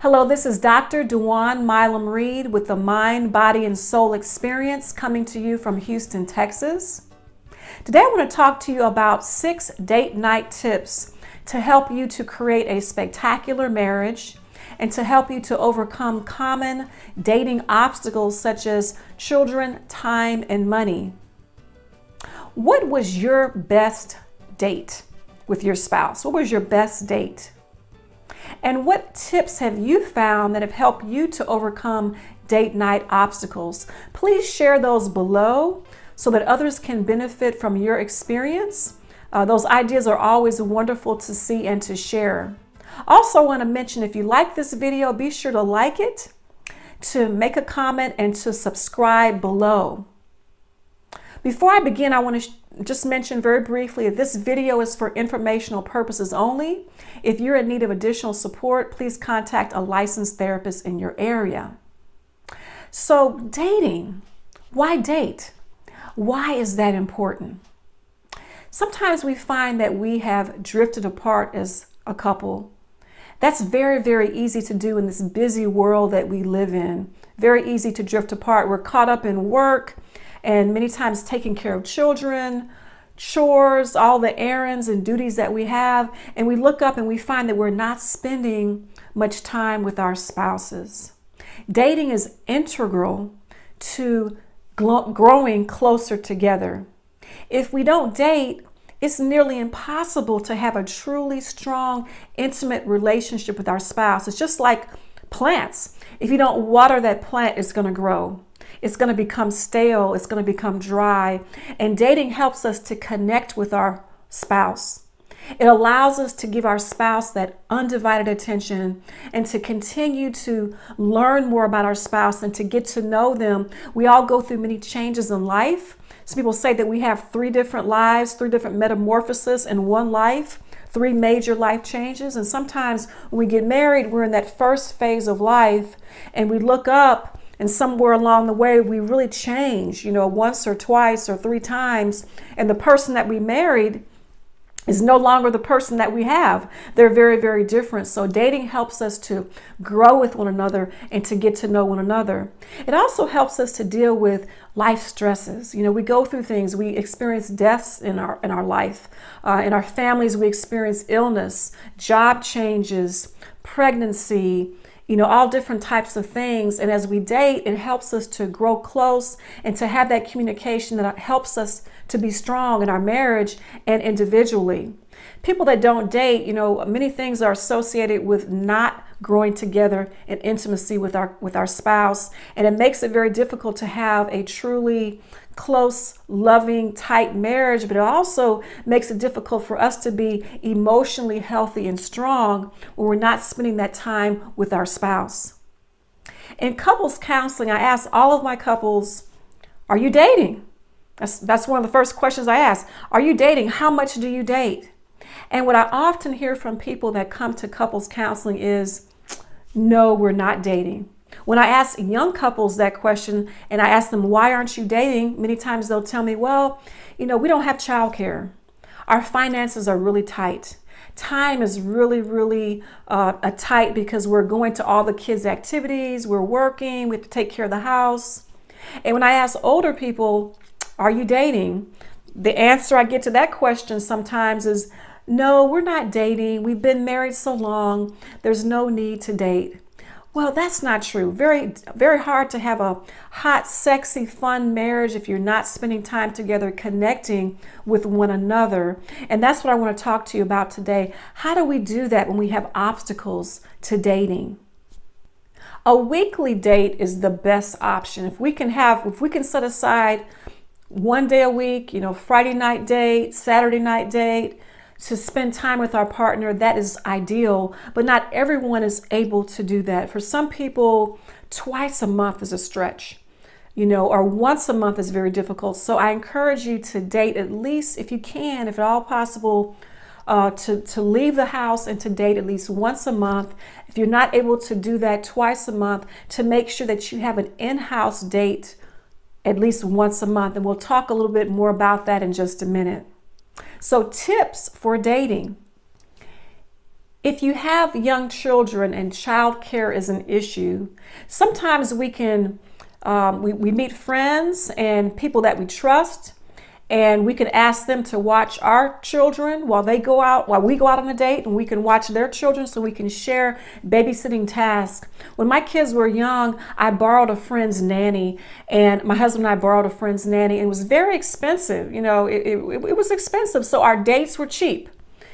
Hello, this is Dr. Dwan Milam-Reed with the Mind, Body, and Soul Experience coming to you from Houston, Texas. Today I want to talk to you about 6 date night tips to help you to create a spectacular marriage and to help you to overcome common dating obstacles such as children, time, and money. What was your best date with your spouse? What was your best date? And what tips have you found that have helped you to overcome date night obstacles? Please share those below so that others can benefit from your experience. Those ideas are always wonderful to see and to share. Also, I want to mention, if you like this video, be sure to like it, to make a comment, and to subscribe below. Before I begin, I want to just mention very briefly that this video is for informational purposes only. If you're in need of additional support, please contact a licensed therapist in your area. So, dating. Why date? Why is that important? Sometimes we find that we have drifted apart as a couple. That's very, very easy to do in this busy world that we live in. Very easy to drift apart. We're caught up in work and many times taking care of children, chores, all the errands and duties that we have. And we look up and we find that we're not spending much time with our spouses. Dating is integral to growing closer together. If we don't date, it's nearly impossible to have a truly strong, intimate relationship with our spouse. It's just like plants. If you don't water that plant, it's going to grow. It's going to become stale. It's going to become dry. And dating helps us to connect with our spouse. It allows us to give our spouse that undivided attention and to continue to learn more about our spouse and to get to know them. We all go through many changes in life. Some people say that we have 3 different lives, 3 different metamorphoses in one life, 3 major life changes. And sometimes when we get married, we're in that first phase of life and we look up and somewhere along the way, we really change, once or twice or 3 times. And the person that we married is no longer the person that we have. They're very, very different. So dating helps us to grow with one another and to get to know one another. It also helps us to deal with life stresses. We go through things. We experience deaths in our life. In our families, we experience illness, job changes, pregnancy, all different types of things. And as we date, it helps us to grow close and to have that communication that helps us to be strong in our marriage and individually. People that don't date, many things are associated with not growing together in intimacy with our spouse. And it makes it very difficult to have a truly close, loving, tight marriage, but it also makes it difficult for us to be emotionally healthy and strong when we're not spending that time with our spouse. In couples counseling, I ask all of my couples, are you dating? That's one of the first questions I ask. Are you dating? How much do you date? And what I often hear from people that come to couples counseling is, no, we're not dating. When I ask young couples that question and I ask them, why aren't you dating? Many times they'll tell me, well, we don't have childcare. Our finances are really tight. Time is really, really tight because we're going to all the kids' activities. We're working. We have to take care of the house. And when I ask older people, are you dating? The answer I get to that question sometimes is, no, we're not dating. We've been married so long. There's no need to date. Well, that's not true. Very, very hard to have a hot, sexy, fun marriage if you're not spending time together, connecting with one another. And that's what I want to talk to you about today. How do we do that when we have obstacles to dating? A weekly date is the best option. If we can set aside one day a week, Friday night date, Saturday night date, to spend time with our partner, that is ideal, but not everyone is able to do that. For some people, twice a month is a stretch, or once a month is very difficult. So I encourage you to date at least, if you can, if at all possible, to leave the house and to date at least once a month. If you're not able to do that twice a month, to make sure that you have an in-house date at least once a month. And we'll talk a little bit more about that in just a minute. So tips for dating. If you have young children and childcare is an issue, sometimes we can we meet friends and people that we trust, and we can ask them to watch our children while we go out on a date, and we can watch their children so we can share babysitting tasks. When my kids were young, I borrowed a friend's nanny, and my husband and I borrowed a friend's nanny, and it was very expensive. It was expensive, so our dates were cheap.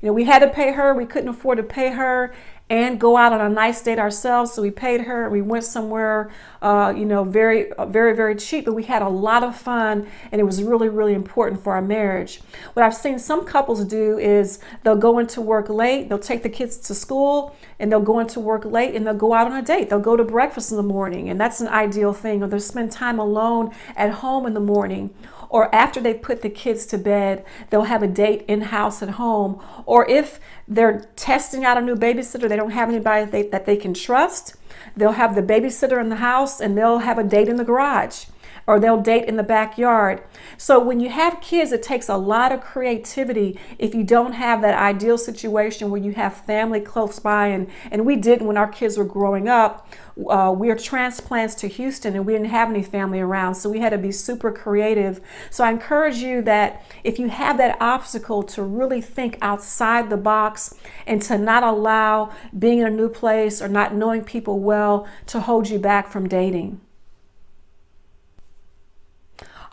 We had to pay her. We couldn't afford to pay her and go out on a nice date ourselves. So we paid her. We went somewhere, very, very, very cheap. But we had a lot of fun, and it was really, really important for our marriage. What I've seen some couples do is they'll go into work late. They'll take the kids to school, and they'll go into work late, and they'll go out on a date. They'll go to breakfast in the morning, and that's an ideal thing. Or they'll spend time alone at home in the morning. Or after they've put the kids to bed, they'll have a date in-house at home. Or if they're testing out a new babysitter, they don't have anybody that they can trust, they'll have the babysitter in the house and they'll have a date in the garage, or they'll date in the backyard. So when you have kids, it takes a lot of creativity if you don't have that ideal situation where you have family close by. And we didn't when our kids were growing up. We are transplants to Houston, and we didn't have any family around, so we had to be super creative. So I encourage you that if you have that obstacle, to really think outside the box and to not allow being in a new place or not knowing people well to hold you back from dating.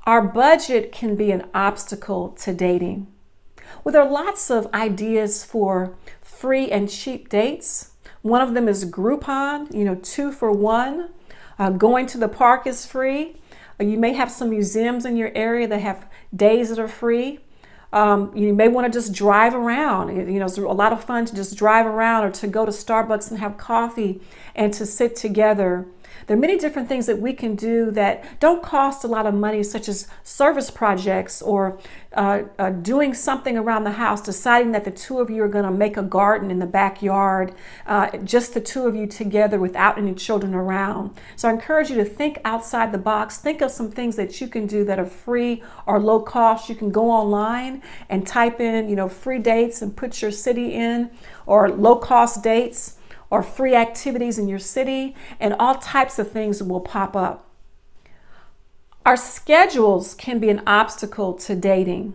Our budget can be an obstacle to dating. Well, there are lots of ideas for free and cheap dates. One of them is Groupon, 2 for 1. Going to the park is free. You may have some museums in your area that have days that are free. You may want to just drive around. It's a lot of fun to just drive around, or to go to Starbucks and have coffee and to sit together. There are many different things that we can do that don't cost a lot of money, such as service projects, or doing something around the house, deciding that the two of you are going to make a garden in the backyard, just the two of you together without any children around. So I encourage you to think outside the box. Think of some things that you can do that are free or low cost. You can go online and type in, free dates and put your city in, or low cost dates, or free activities in your city, and all types of things will pop up. Our schedules can be an obstacle to dating.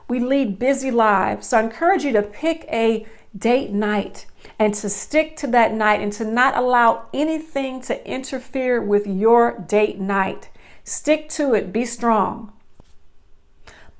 We lead busy lives, so I encourage you to pick a date night and to stick to that night and to not allow anything to interfere with your date night. Stick to it, be strong.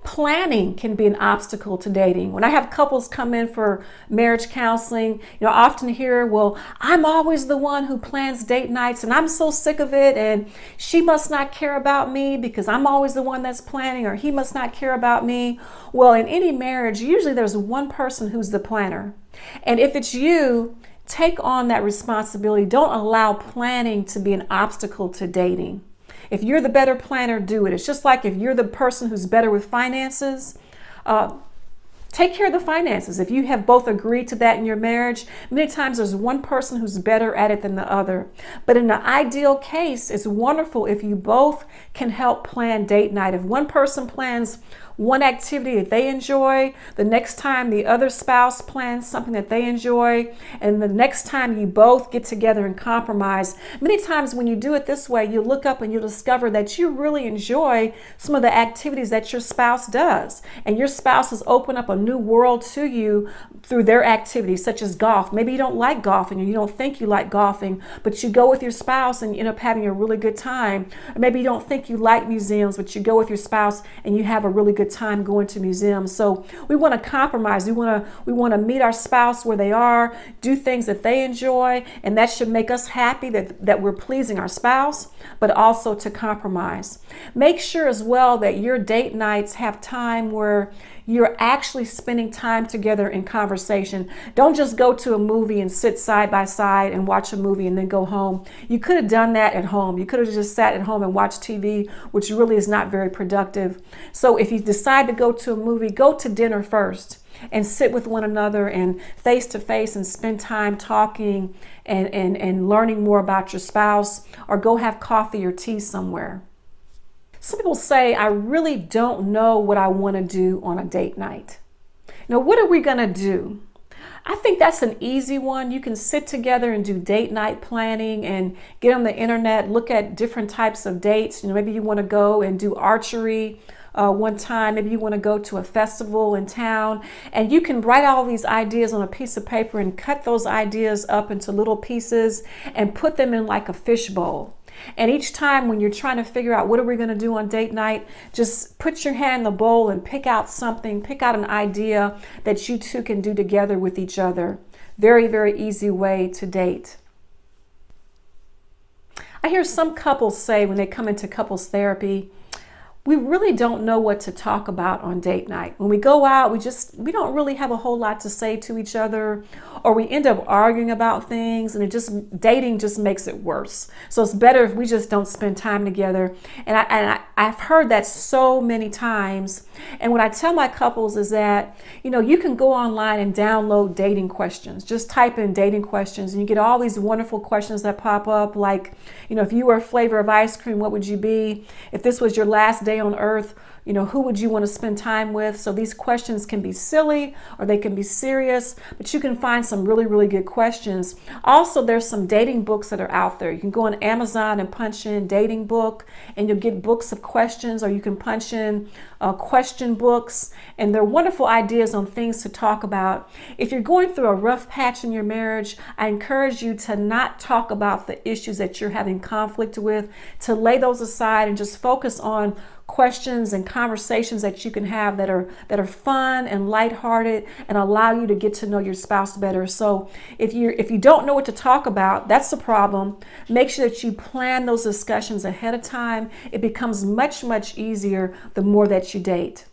Planning can be an obstacle to dating. When I have couples come in for marriage counseling, I often hear, well, I'm always the one who plans date nights and I'm so sick of it, and she must not care about me because I'm always the one that's planning, or he must not care about me. Well, in any marriage, usually there's one person who's the planner. And if it's you, take on that responsibility. Don't allow planning to be an obstacle to dating. If you're the better planner, do it. It's just like if you're the person who's better with finances, take care of the finances. If you have both agreed to that in your marriage, many times there's one person who's better at it than the other. But in the ideal case, it's wonderful if you both can help plan date night. If one person plans one activity that they enjoy, the next time the other spouse plans something that they enjoy, and the next time you both get together and compromise. Many times when you do it this way, you look up and you'll discover that you really enjoy some of the activities that your spouse does, and your spouse has opened up a new world to you through their activities, such as golf. Maybe you don't like golfing, or you don't think you like golfing, but you go with your spouse and you end up having a really good time. Or maybe you don't think you like museums, but you go with your spouse and you have a really good time going to museums. So we want to compromise. We want to meet our spouse where they are, do things that they enjoy, and that should make us happy that we're pleasing our spouse, but also to compromise. Make sure as well that your date nights have time where you're actually spending time together in conversation. Don't just go to a movie and sit side by side and watch a movie and then go home. You could have done that at home. You could have just sat at home and watched TV, which really is not very productive. So if you decide to go to a movie, go to dinner first and sit with one another and face to face and spend time talking and learning more about your spouse, or go have coffee or tea somewhere. Some people say, I really don't know what I want to do on a date night. Now, what are we going to do? I think that's an easy one. You can sit together and do date night planning and get on the internet, look at different types of dates. Maybe you want to go and do archery one time. Maybe you want to go to a festival in town, and you can write all these ideas on a piece of paper and cut those ideas up into little pieces and put them in like a fishbowl. And each time when you're trying to figure out what are we going to do on date night, just put your hand in the bowl and pick out something, pick out an idea that you two can do together with each other. Very, very easy way to date. I hear some couples say when they come into couples therapy, we really don't know what to talk about on date night. When we go out, we don't really have a whole lot to say to each other, or we end up arguing about things, and dating just makes it worse. So it's better if we just don't spend time together. And I've heard that so many times. And what I tell my couples is that, you can go online and download dating questions. Just type in dating questions and you get all these wonderful questions that pop up, like, if you were a flavor of ice cream, what would you be? If this was your last day on earth, who would you want to spend time with? So these questions can be silly or they can be serious, but you can find some really, really good questions. Also, there's some dating books that are out there. You can go on Amazon and punch in dating book and you'll get books of questions, or you can punch in question books, and they're wonderful ideas on things to talk about. If you're going through a rough patch in your marriage, I encourage you to not talk about the issues that you're having conflict with, to lay those aside and just focus on questions and conversations that you can have that are fun and lighthearted and allow you to get to know your spouse better. So if you don't know what to talk about, that's the problem. Make sure that you plan those discussions ahead of time. It becomes much, much easier the more that you date.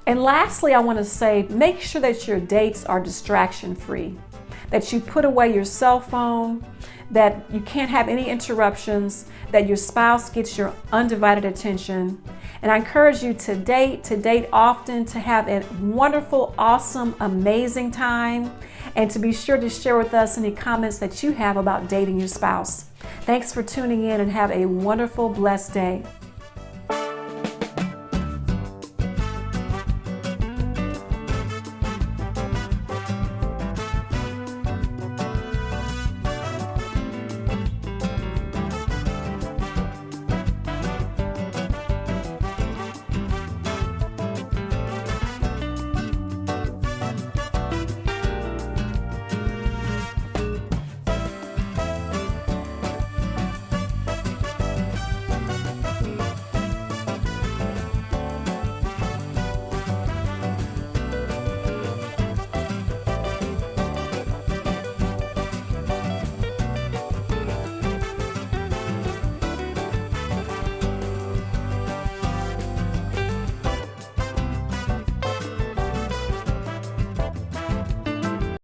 And lastly, I want to say, make sure that your dates are distraction free, that you put away your cell phone, that you can't have any interruptions, that your spouse gets your undivided attention. And I encourage you to date often, to have a wonderful, awesome, amazing time, and to be sure to share with us any comments that you have about dating your spouse. Thanks for tuning in and have a wonderful, blessed day.